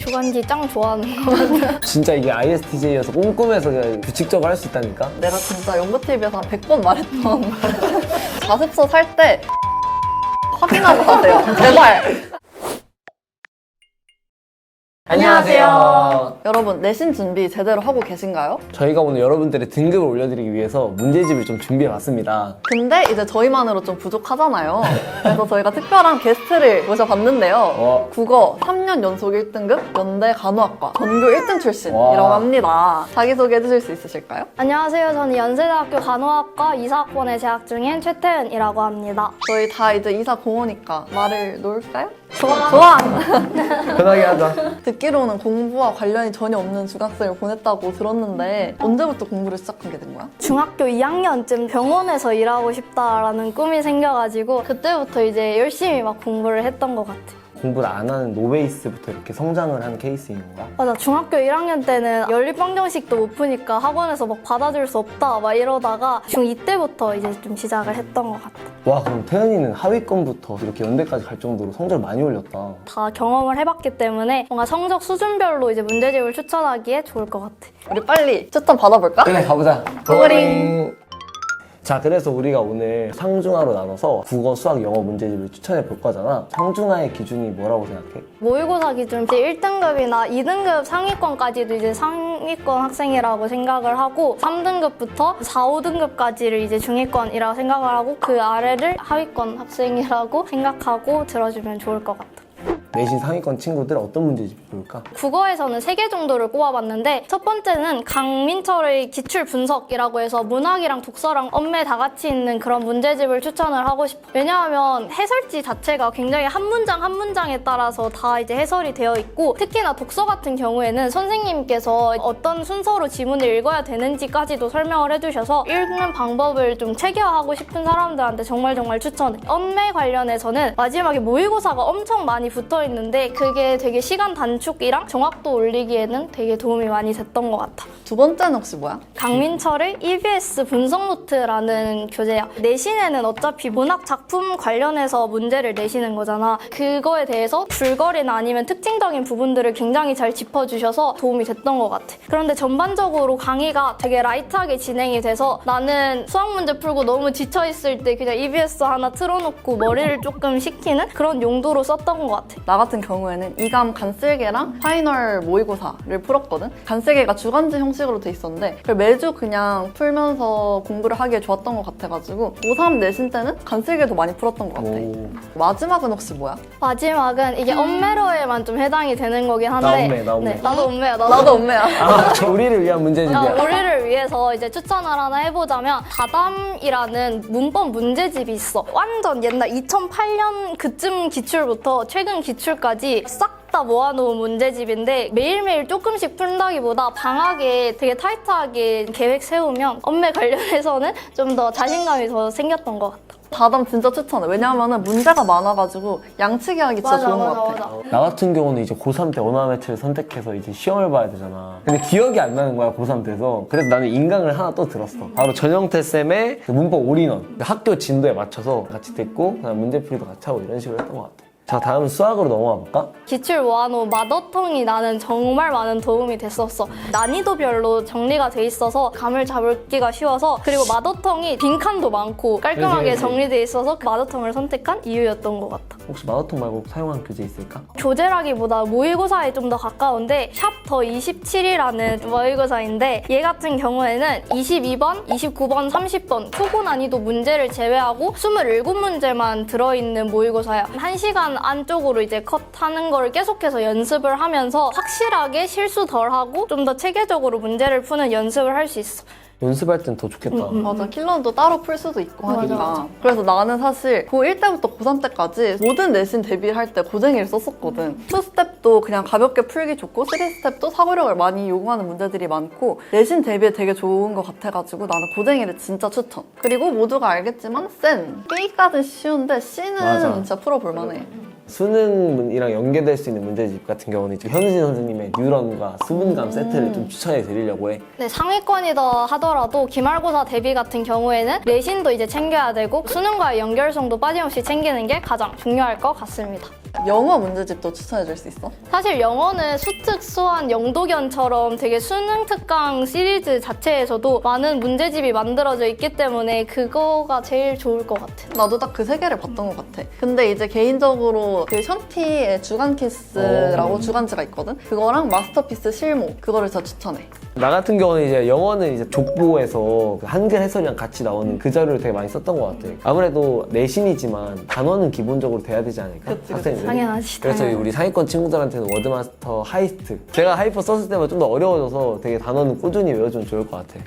주간지 짱 좋아하는 거 같아. 진짜 이게 ISTJ여서 꼼꼼해서 그냥 규칙적으로 할 수 있다니까? 내가 진짜 연구TV에서 한 100번 말했던 자습서 살 때 확인하고 사세요. 제발. 안녕하세요. 여러분, 내신 준비 제대로 하고 계신가요? 저희가 오늘 여러분들의 등급을 올려드리기 위해서 문제집을 좀 준비해봤습니다. 근데 이제 저희만으로 좀 부족하잖아요. 그래서 저희가 특별한 게스트를 모셔봤는데요. 국어 3년 연속 1등급 연대 간호학과 전교 1등 출신이라고 와. 합니다. 자기소개해 주실 수 있으실까요? 안녕하세요. 저는 연세대학교 간호학과 이사학번에 재학 중인 최태은이라고 합니다. 저희 다 이제 이사 공허니까 말을 놓을까요? 좋아. 편하게 하자. 듣기로는 공부와 관련이 전혀 없는 중학생을 보냈다고 들었는데 언제부터 공부를 시작한 게 된 거야? 중학교 2학년쯤 병원에서 일하고 싶다라는 꿈이 생겨가지고 그때부터 이제 열심히 막 공부를 했던 것 같아요. 공부를 안 하는 노베이스부터 이렇게 성장을 한 케이스인 건가? 맞아. 중학교 1학년 때는 연립방정식도 못 푸니까 학원에서 막 받아줄 수 없다 막 이러다가 중2 때부터 이제 좀 시작을 했던 것 같아. 와, 그럼 태연이는 하위권부터 이렇게 연대까지 갈 정도로 성적을 많이 올렸다. 다 경험을 해봤기 때문에 뭔가 성적 수준별로 이제 문제집을 추천하기에 좋을 것 같아. 우리 빨리 추천 받아볼까? 그래, 가보자. 고고링. 자, 그래서 우리가 오늘 상중하로 나눠서 국어, 수학, 영어 문제집을 추천해 볼 거잖아. 상중하의 기준이 뭐라고 생각해? 모의고사 기준 이제 1등급이나 2등급 상위권까지도 이제 상위권 학생이라고 생각을 하고 3등급부터 4, 5등급까지를 이제 중위권이라고 생각을 하고 그 아래를 하위권 학생이라고 생각하고 들어주면 좋을 것 같아. 내신 상위권 친구들 어떤 문제집이 좋을까? 국어에서는 3개 정도를 꼽아봤는데 첫 번째는 강민철의 기출 분석이라고 해서 문학이랑 독서랑 엄매 다 같이 있는 그런 문제집을 추천을 하고 싶어. 왜냐하면 해설지 자체가 굉장히 한 문장 한 문장에 따라서 다 이제 해설이 되어 있고 특히나 독서 같은 경우에는 선생님께서 어떤 순서로 지문을 읽어야 되는지까지도 설명을 해주셔서 읽는 방법을 좀 체계화하고 싶은 사람들한테 정말 추천해. 엄매 관련해서는 마지막에 모의고사가 엄청 많이 붙어 있는데 그게 되게 시간 단축이랑 정확도 올리기에는 되게 도움이 많이 됐던 것 같아. 두 번째는 혹시 뭐야? 강민철의 EBS 분석 노트라는 교재야. 내신에는 어차피 문학 작품 관련해서 문제를 내시는 거잖아. 그거에 대해서 줄거리나 아니면 특징적인 부분들을 굉장히 잘 짚어주셔서 도움이 됐던 것 같아. 그런데 전반적으로 강의가 되게 라이트하게 진행이 돼서 나는 수학 문제 풀고 너무 지쳐있을 때 그냥 EBS 하나 틀어놓고 머리를 조금 식히는 그런 용도로 썼던 것 같아. 나 같은 경우에는 이감 간쓸개랑 파이널 모의고사를 풀었거든? 간쓸개가 주간지 형식으로 돼 있었는데 그걸 매주 그냥 풀면서 공부를 하기에 좋았던 것 같아가지고 고3 내신 때는 간쓸개도 많이 풀었던 것 같아. 오. 마지막은 혹시 뭐야? 마지막은 이게 엄매로에만 좀 해당이 되는 거긴 한데 나 엄매. 네, 나도 엄매야. 나도 엄매야. 아, 저 우리를 위한 문제집이야. 우리를 위해서 이제 추천을 하나 해보자면 다담이라는 문법 문제집이 있어. 완전 옛날 2008년 그쯤 기출부터 최근 기출까지 싹 다 모아놓은 문제집인데 매일매일 조금씩 푼다기보다 방학에 되게 타이트하게 계획 세우면 엄매 관련해서는 좀 더 자신감이 더 생겼던 것 같아. 다담 진짜 추천해. 왜냐하면 문제가 많아가지고 양치기 하기 진짜 좋은 것 같아. 나 같은 경우는 이제 고3 때 언어 매체를 선택해서 이제 시험을 봐야 되잖아. 근데 기억이 안 나는 거야, 고3 때서. 그래서 나는 인강을 하나 또 들었어. 바로 전영태 쌤의 그 문법 올인원. 학교 진도에 맞춰서 같이 듣고 그다음 문제풀이도 같이 하고 이런 식으로 했던 것 같아. 자, 다음 수학으로 넘어가 볼까? 기출 모아놓은 마더텅이 나는 정말 많은 도움이 됐었어. 난이도별로 정리가 돼 있어서 감을 잡기가 쉬워서 그리고 마더텅이 빈칸도 많고 깔끔하게 그치. 정리돼 있어서 그 마더텅을 선택한 이유였던 것 같아. 혹시 마더통 말고 사용한 교재 있을까? 교재라기보다 모의고사에 좀 더 가까운데 샵 더 27이라는 모의고사인데 얘 같은 경우에는 22번, 29번, 30번 초고 난이도 문제를 제외하고 27문제만 들어있는 모의고사야. 1시간 안쪽으로 이제 컷하는 걸 계속해서 연습을 하면서 확실하게 실수 덜하고 좀 더 체계적으로 문제를 푸는 연습을 할 수 있어. 연습할 땐 더 좋겠다. 맞아. 킬러도 따로 풀 수도 있고 하니까. 맞아. 그래서 나는 사실 고1 때부터 고3 때까지 모든 내신 대비할 때 고쟁이를 썼었거든. 2스텝도 그냥 가볍게 풀기 좋고 3스텝도 사고력을 많이 요구하는 문제들이 많고 내신 대비에 되게 좋은 것 같아가지고 나는 고쟁이를 진짜 추천. 그리고 모두가 알겠지만 센! B까지 쉬운데 C는 맞아. 진짜 풀어볼 만해. 수능이랑 연계될 수 있는 문제집 같은 경우는 이제 현진 선생님의 뉴런과 수분감 세트를 좀 추천해 드리려고 해. 네, 상위권이다 하더라도 기말고사 대비 같은 경우에는 내신도 이제 챙겨야 되고 수능과의 연결성도 빠짐없이 챙기는 게 가장 중요할 것 같습니다. 영어 문제집도 추천해줄 수 있어? 사실 영어는 수특, 수한, 영도견처럼 되게 수능 특강 시리즈 자체에서도 많은 문제집이 만들어져 있기 때문에 그거가 제일 좋을 것 같아. 나도 딱 그 세 개를 봤던 것 같아. 근데 이제 개인적으로 그 션티의 주간 키스라고 주간지가 있거든? 그거랑 마스터피스 실무 그거를 진짜 추천해. 나 같은 경우는 이제 영어는 이제 족보에서 그 한글 해설이랑 같이 나오는 그 자료를 되게 많이 썼던 것 같아. 아무래도 내신이지만 단어는 기본적으로 돼야 되지 않을까? 그치. 학생들이. 당연하지. 그래서 당연하지. 우리 상위권 친구들한테는 워드마스터 하이스트. 제가 하이퍼 썼을 때만 좀 더 어려워져서 되게 단어는 꾸준히 외워주면 좋을 것 같아.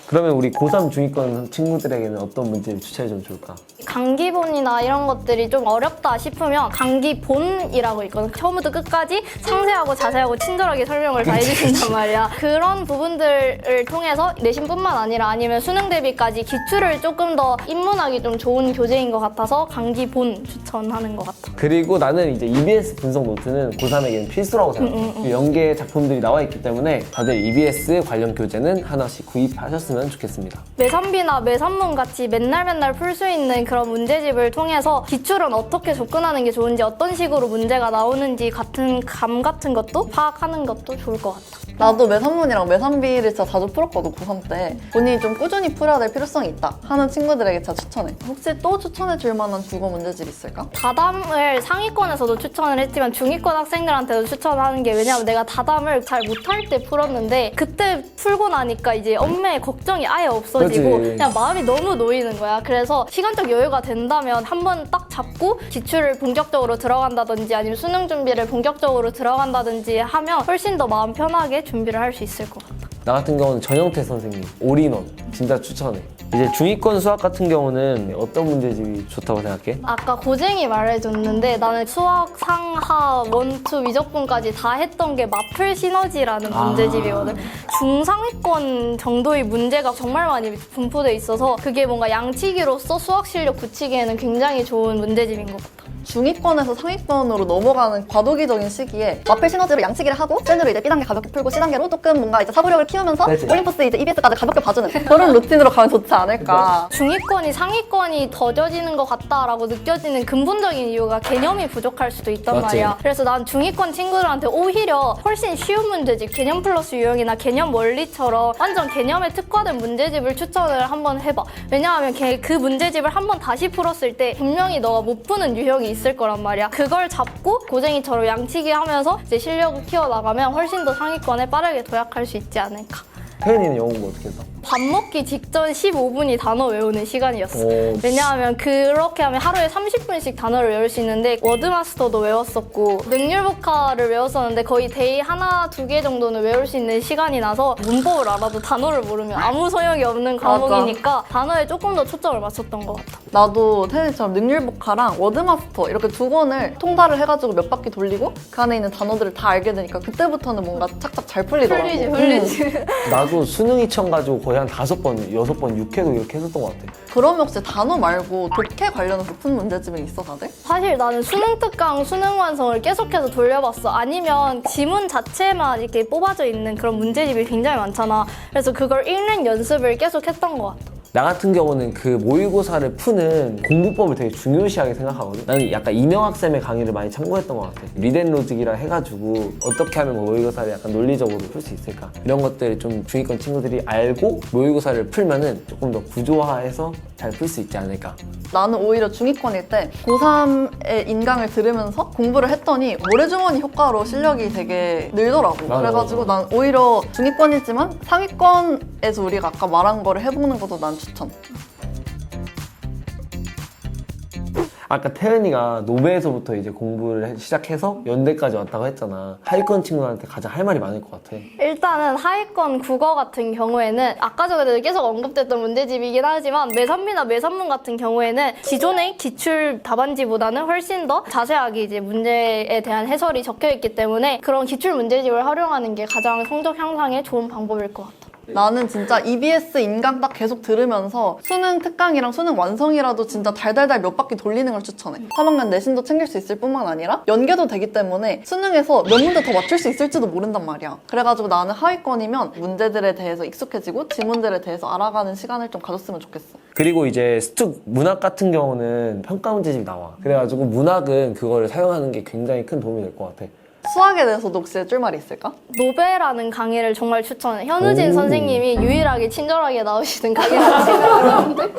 그러면 우리 고3 중위권 친구들에게는 어떤 문제를 추천해주면 좋을까? 강기본이나 이런 것들이 좀 어렵다 싶으면 강기본이라고 있거든. 처음부터 끝까지 상세하고 자세하고 친절하게 설명을 다 해주신단 말이야. 그런 부분들을 통해서 내신뿐만 아니라 아니면 수능 대비까지 기출을 조금 더 입문하기 좀 좋은 교재인 것 같아서 강기본 추천하는 것 같아. 그리고 나는 이제 EBS 분석 노트는 고3에게는 필수라고 생각해. 연계 작품들이 나와 있기 때문에 다들 EBS 관련 교재는 하나씩 구입하셨으면 좋겠습니다. 매산비나 매산문 같이 맨날 풀 수 있는 그런 문제집을 통해서 기출은 어떻게 접근하는 게 좋은지 어떤 식으로 문제가 나오는지 같은 감 같은 것도 파악하는 것도 좋을 것 같아. 나도 매산문이랑 매산비를 진짜 자주 풀었거든, 고3 때. 본인이 좀 꾸준히 풀어야 될 필요성이 있다 하는 친구들에게 진짜 추천해. 혹시 또 추천해줄 만한 국어 문제집 있을까? 다담을 상위권에서도 추천을 했지만 중위권 학생들한테도 추천하는 게 왜냐면 내가 다담을 잘 못할 때 풀었는데 그때 풀고 나니까 이제 엄매의 걱정이 아예 없어지고 그치. 그냥 마음이 너무 놓이는 거야. 그래서 시간적 여유가 된다면 한번 딱 잡고 기출을 본격적으로 들어간다든지 아니면 수능 준비를 본격적으로 들어간다든지 하면 훨씬 더 마음 편하게 준비를 할 수 있을 것 같아. 나 같은 경우는 전영태 선생님 올인원 진짜 추천해. 이제 중위권 수학 같은 경우는 어떤 문제집이 좋다고 생각해? 아까 고쟁이 말해줬는데 나는 수학 상하 원투 미적분까지 다 했던 게 마플 시너지라는 문제집이거든. 중상위권 정도의 문제가 정말 많이 분포돼 있어서 그게 뭔가 양치기로서 수학 실력 굳히기에는 굉장히 좋은 문제집인 것 같아. 중위권에서 상위권으로 넘어가는 과도기적인 시기에 마플 시너지로 양치기를 하고 cen으로 이제 B단계 가볍게 풀고 C단계로 조금 뭔가 이제 사고력을 키우면서 그치. 올림포스 이제 EBS까지 가볍게 봐주는 그런 루틴으로 가면 좋지 않을까. 중위권이 상위권이 더뎌지는 것 같다라고 느껴지는 근본적인 이유가 개념이 부족할 수도 있단 맞지. 말이야. 그래서 난 중위권 친구들한테 오히려 훨씬 쉬운 문제집, 개념 플러스 유형이나 개념 원리처럼 완전 개념에 특화된 문제집을 추천을 한번 해봐. 왜냐하면 그 문제집을 한번 다시 풀었을 때 분명히 너가 못 푸는 유형이 있을 거란 말이야. 그걸 잡고 고쟁이처럼 양치기 하면서 이제 실력을 키워나가면 훨씬 더 상위권에 빠르게 도약할 수 있지 않을까. 혜연이는 영어 공부 어떻게 했어? 밥 먹기 직전 15분이 단어 외우는 시간이었어. 오. 왜냐하면 그렇게 하면 하루에 30분씩 단어를 외울 수 있는데 워드마스터도 외웠었고 능률복화를 외웠었는데 거의 데이 하나, 두 개 정도는 외울 수 있는 시간이 나서 문법을 알아도 단어를 모르면 아무 소용이 없는 과목이니까 단어에 조금 더 초점을 맞췄던 것 같아. 나도 태연이처럼 능률복화랑 워드마스터 이렇게 두 권을 통달을 해가지고 몇 바퀴 돌리고 그 안에 있는 단어들을 다 알게 되니까 그때부터는 뭔가 착착 잘 풀리더라고. 풀리지. 나도 수능이청 가지고 거의 한 5번, 6번, 6회도 이렇게 했었던 것 같아. 그러면 혹시 단어 말고 독해 관련해서 푼 문제집은 있어 다들? 사실 나는 수능 특강, 수능 완성을 계속해서 돌려봤어. 아니면 지문 자체만 이렇게 뽑아져 있는 그런 문제집이 굉장히 많잖아. 그래서 그걸 읽는 연습을 계속 했던 것 같아. 나 같은 경우는 그 모의고사를 푸는 공부법을 되게 중요시하게 생각하거든. 나는 약간 이명학 쌤의 강의를 많이 참고했던 것 같아. 리덴로직이라 해가지고 어떻게 하면 모의고사를 약간 논리적으로 풀 수 있을까, 이런 것들을 좀 중위권 친구들이 알고 모의고사를 풀면은 조금 더 구조화해서 잘 풀 수 있지 않을까. 나는 오히려 중위권일 때 고3의 인강을 들으면서 공부를 했더니 모래주머니 효과로 실력이 되게 늘더라고. 맞아, 그래가지고 맞아. 난 오히려 중위권이지만 상위권에서 우리가 아까 말한 거를 해보는 것도 난 추천. 아까 태연이가 노베에서부터 이제 공부를 시작해서 연대까지 왔다고 했잖아. 하위권 친구들한테 가장 할 말이 많을 것 같아. 일단은 하위권 국어 같은 경우에는 아까 전에도 계속 언급됐던 문제집이긴 하지만 매산비나 매산문 같은 경우에는 기존의 기출 답안지보다는 훨씬 더 자세하게 이제 문제에 대한 해설이 적혀 있기 때문에 그런 기출 문제집을 활용하는 게 가장 성적 향상에 좋은 방법일 것 같아. 나는 진짜 EBS 인강 딱 계속 들으면서 수능 특강이랑 수능 완성이라도 진짜 달달달 몇 바퀴 돌리는 걸 추천해. 3학년 내신도 챙길 수 있을 뿐만 아니라 연계도 되기 때문에 수능에서 몇 문제 더 맞출 수 있을지도 모른단 말이야. 그래가지고 나는 하위권이면 문제들에 대해서 익숙해지고 지문들에 대해서 알아가는 시간을 좀 가졌으면 좋겠어. 그리고 이제 스툭 문학 같은 경우는 평가 문제집이 나와. 그래가지고 문학은 그거를 사용하는 게 굉장히 큰 도움이 될 것 같아. 수학에 대해서도 혹시 해줄 말이 있을까? 노베라는 강의를 정말 추천해. 현우진 오. 선생님이 유일하게 친절하게 나오시는 강의라고 생각을 하는데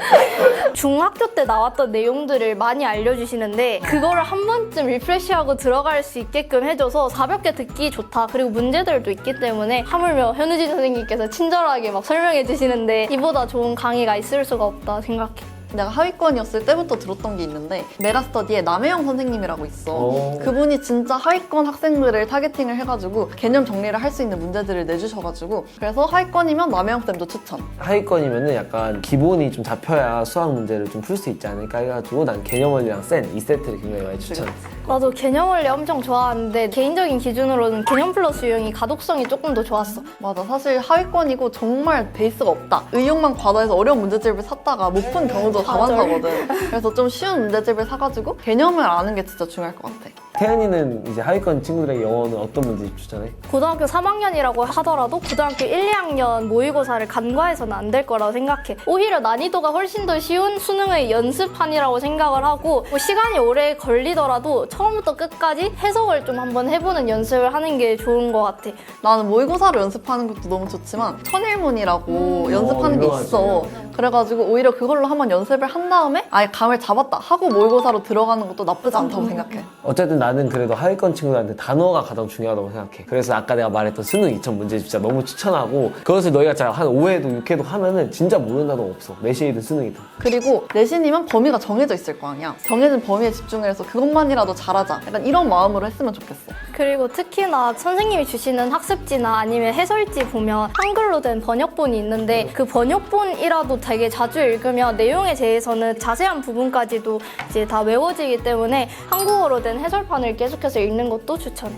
중학교 때 나왔던 내용들을 많이 알려주시는데 그거를 한 번쯤 리프레시하고 들어갈 수 있게끔 해줘서 가볍게 듣기 좋다. 그리고 문제들도 있기 때문에 하물며 현우진 선생님께서 친절하게 막 설명해 주시는데 이보다 좋은 강의가 있을 수가 없다 생각해. 내가 하위권이었을 때부터 들었던 게 있는데 메라스터디에 남혜영 선생님이라고 있어. 오. 그분이 진짜 하위권 학생들을 타겟팅을 해가지고 개념 정리를 할 수 있는 문제들을 내주셔가지고 그래서 하위권이면 남혜영 쌤도 추천. 하위권이면은 약간 기본이 좀 잡혀야 수학 문제를 좀 풀 수 있지 않을까 해가지고 난 개념원리랑 센 이 세트를 굉장히 많이 추천해. 나도 개념 원리 엄청 좋아하는데 개인적인 기준으로는 개념 플러스 유형이 가독성이 조금 더 좋았어. 맞아, 사실 하위권이고 정말 베이스가 없다. 의욕만 과다해서 어려운 문제집을 샀다가 못 푼 경우도 다반사거든. 그래서 좀 쉬운 문제집을 사가지고 개념을 아는 게 진짜 중요할 것 같아. 태연이는 이제 하위권 친구들에게 영어는 어떤 문제집 추천해? 고등학교 3학년이라고 하더라도 고등학교 1, 2학년 모의고사를 간과해서는 안 될 거라고 생각해. 오히려 난이도가 훨씬 더 쉬운 수능의 연습판이라고 생각을 하고 뭐 시간이 오래 걸리더라도 처음부터 끝까지 해석을 좀 한번 해보는 연습을 하는 게 좋은 것 같아. 나는 모의고사로 연습하는 것도 너무 좋지만 천일문이라고 연습하는 게 유명하지. 있어. 그래가지고 오히려 그걸로 한번 연습을 한 다음에 아예 감을 잡았다 하고 모의고사로 들어가는 것도 나쁘지 않다고 생각해. 어쨌든 나는 그래도 하위권 친구들한테 단어가 가장 중요하다고 생각해. 그래서 아까 내가 말했던 수능 2000 문제집 진짜 너무 추천하고 그것을 너희가 진짜 한 5회도 6회도 하면은 진짜 모르는 단어가 없어. 내신이든 수능이든. 그리고 내신이면 범위가 정해져 있을 거 아니야. 정해진 범위에 집중을 해서 그것만이라도 잘하자. 약간 이런 마음으로 했으면 좋겠어. 그리고 특히나 선생님이 주시는 학습지나 아니면 해설지 보면 한글로 된 번역본이 있는데 그 번역본이라도 되게 자주 읽으면 내용에 대해서는 자세한 부분까지도 이제 다 외워지기 때문에 한국어로 된 해설판을 계속해서 읽는 것도 추천해.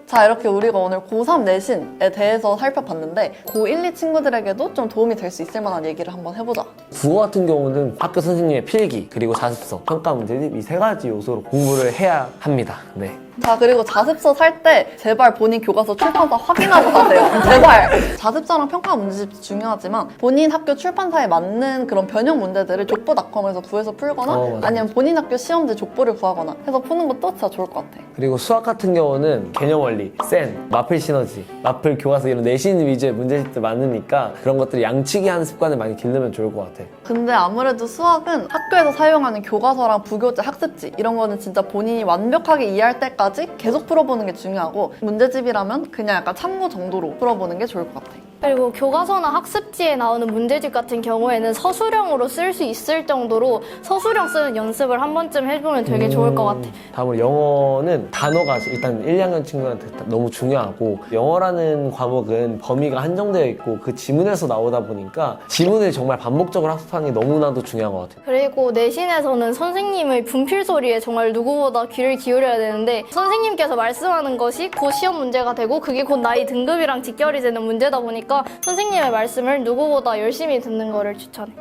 자, 이렇게 우리가 오늘 고3 내신에 대해서 살펴봤는데 고1, 2 친구들에게도 좀 도움이 될 수 있을 만한 얘기를 한번 해보자. 국어 같은 경우는 학교 선생님의 필기 그리고 자습서, 평가 문제집 이 세 가지 요소로 공부를 해야 합니다. 네. 자, 그리고 자습서 살 때 제발 본인 교과서 출판사 확인하고 사세요. 제발! 자습서랑 평가 문제집도 중요하지만 본인 학교 출판사에 맞는 그런 변형 문제들을 족보닷컴에서 구해서 풀거나 맞아. 아니면 본인 학교 시험지 족보를 구하거나 해서 푸는 것도 진짜 좋을 것 같아. 그리고 수학 같은 경우는 개념 원리, 센, 마플 시너지, 마플 교과서 이런 내신 위주의 문제집들 많으니까 그런 것들을 양치기 하는 습관을 많이 기르면 좋을 것 같아. 근데 아무래도 수학은 학교에서 사용하는 교과서랑 부교재, 학습지 이런 거는 진짜 본인이 완벽하게 이해할 때까지 계속 풀어보는 게 중요하고 문제집이라면 그냥 약간 참고 정도로 풀어보는 게 좋을 것 같아. 그리고 교과서나 학습지에 나오는 문제집 같은 경우에는 서술형으로 쓸 수 있을 정도로 서술형 쓰는 연습을 한 번쯤 해보면 되게 좋을 것 같아. 다음으로 영어는 단어가 일단 1, 2학년 친구한테 너무 중요하고 영어라는 과목은 범위가 한정되어 있고 그 지문에서 나오다 보니까 지문을 정말 반복적으로 학습하는 게 너무나도 중요한 것 같아요. 그리고 내신에서는 선생님의 분필 소리에 정말 누구보다 귀를 기울여야 되는데 선생님께서 말씀하는 것이 곧 시험 문제가 되고 그게 곧 나이 등급이랑 직결이 되는 문제다 보니까 선생님의 말씀을 누구보다 열심히 듣는 거를 추천해.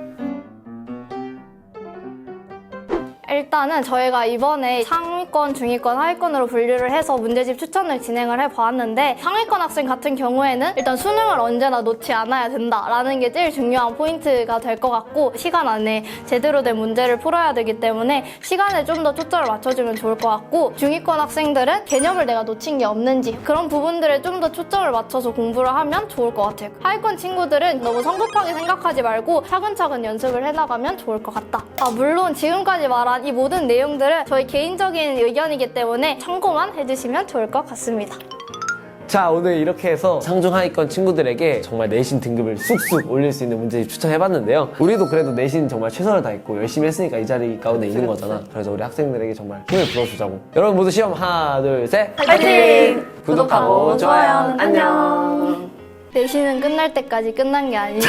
일단은 저희가 이번에 상위권, 중위권, 하위권으로 분류를 해서 문제집 추천을 진행을 해보았는데 상위권 학생 같은 경우에는 일단 수능을 언제나 놓지 않아야 된다라는 게 제일 중요한 포인트가 될 것 같고 시간 안에 제대로 된 문제를 풀어야 되기 때문에 시간에 좀 더 초점을 맞춰주면 좋을 것 같고 중위권 학생들은 개념을 내가 놓친 게 없는지 그런 부분들에 좀 더 초점을 맞춰서 공부를 하면 좋을 것 같아요. 하위권 친구들은 너무 성급하게 생각하지 말고 차근차근 연습을 해나가면 좋을 것 같다. 물론 지금까지 말한 이 모든 내용들은 저희 개인적인 의견이기 때문에 참고만 해주시면 좋을 것 같습니다. 자, 오늘 이렇게 해서 상중 하위권 친구들에게 정말 내신 등급을 쑥쑥 올릴 수 있는 문제집 추천해봤는데요. 우리도 그래도 내신 정말 최선을 다했고 열심히 했으니까 이 자리 가운데 있는 거잖아. 그래서 우리 학생들에게 정말 힘을 불어주자고. 여러분 모두 시험 하나, 둘, 셋! 파이팅! 구독하고 좋아요. 안녕! 내신은 끝날 때까지 끝난 게 아니에요.